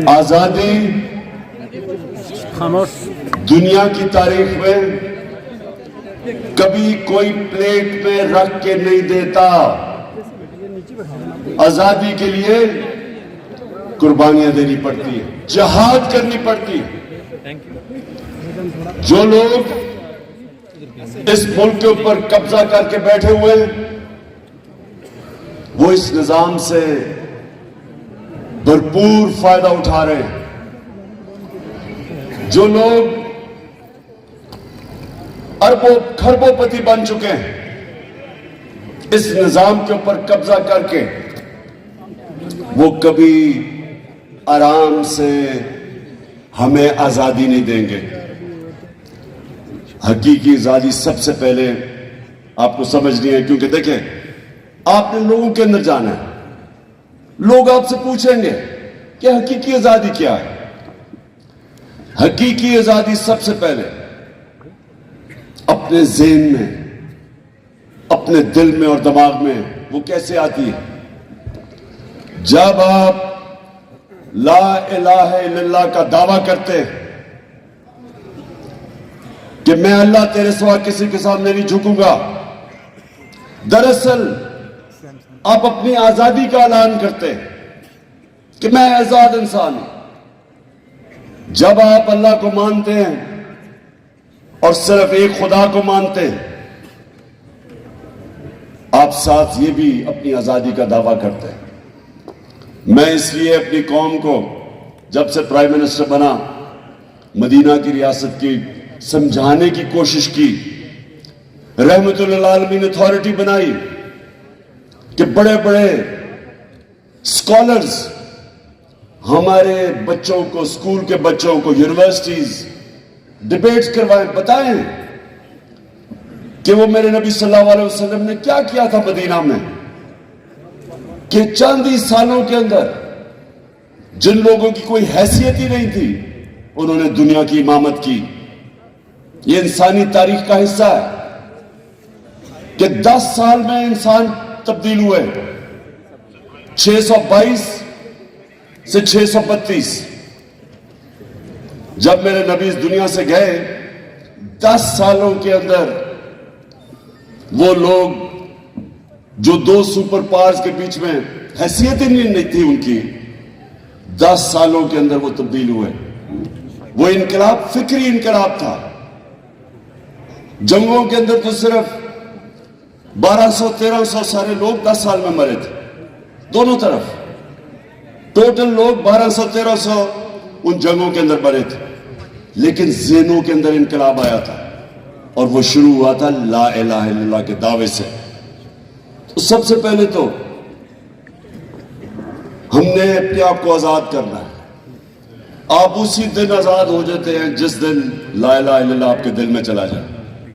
آزادی دنیا کی تاریخ میں کبھی کوئی پلیٹ میں رکھ کے نہیں دیتا. آزادی کے لیے قربانیاں دینی پڑتی ہیں, جہاد کرنی پڑتی ہے. جو لوگ اس ملک کے اوپر قبضہ کر کے بیٹھے ہوئے ہیں وہ اس نظام سے بھرپور فائدہ اٹھا رہے ہیں. جو لوگ اربوں خربوں پتی بن چکے ہیں اس نظام کے اوپر قبضہ کر کے, وہ کبھی آرام سے ہمیں آزادی نہیں دیں گے. حقیقی آزادی سب سے پہلے آپ کو سمجھنی ہے, کیونکہ دیکھیں آپ نے لوگوں کے اندر جانا ہے. لوگ آپ سے پوچھیں گے کہ حقیقی آزادی کیا ہے. حقیقی آزادی سب سے پہلے اپنے ذہن میں, اپنے دل میں اور دماغ میں وہ کیسے آتی ہے؟ جب آپ لا الہ الا اللہ کا دعویٰ کرتے ہیں کہ میں اللہ تیرے سوا کسی کے سامنے نہیں جھکوں گا, دراصل آپ اپنی آزادی کا اعلان کرتے ہیں کہ میں آزاد انسان ہوں. جب آپ اللہ کو مانتے ہیں اور صرف ایک خدا کو مانتے ہیں, آپ ساتھ یہ بھی اپنی آزادی کا دعویٰ کرتے ہیں. میں اس لیے اپنی قوم کو جب سے پرائم منسٹر بنا مدینہ کی ریاست کی سمجھانے کی کوشش کی. رحمت للعالمین اتھارٹی بنائی کہ بڑے بڑے اسکالرز ہمارے بچوں کو, اسکول کے بچوں کو, یونیورسٹیز ڈیبیٹس کروائیں, بتائیں کہ وہ میرے نبی صلی اللہ علیہ وسلم نے کیا کیا تھا مدینہ میں, کہ چند ہی سالوں کے اندر جن لوگوں کی کوئی حیثیت ہی نہیں تھی انہوں نے دنیا کی امامت کی. یہ انسانی تاریخ کا حصہ ہے کہ 10 سال میں انسان تبدیل ہوئے, 622 سے 632. جب میرے نبی اس دنیا سے گئے 10 سالوں کے اندر وہ لوگ جو 2 سپر پاورز کے بیچ میں حیثیت ہی نہیں تھی ان کی, 10 سالوں کے اندر وہ تبدیل ہوئے. وہ انقلاب فکری انقلاب تھا. جنگوں کے اندر تو صرف 1200-1300 سارے لوگ 10 سال میں مرے تھے دونوں طرف. ٹوٹل لوگ 1200-1300 ان جنگوں کے اندر مرے تھے. لیکن ذہنوں کے اندر انقلاب آیا تھا اور وہ شروع ہوا تھا لا الہ الا اللہ کے دعوے سے. تو سب سے پہلے تو ہم نے اپنے آپ کو آزاد کرنا ہے. آپ اسی دن آزاد ہو جاتے ہیں جس دن لا الہ الا اللہ آپ کے دل میں چلا جائے.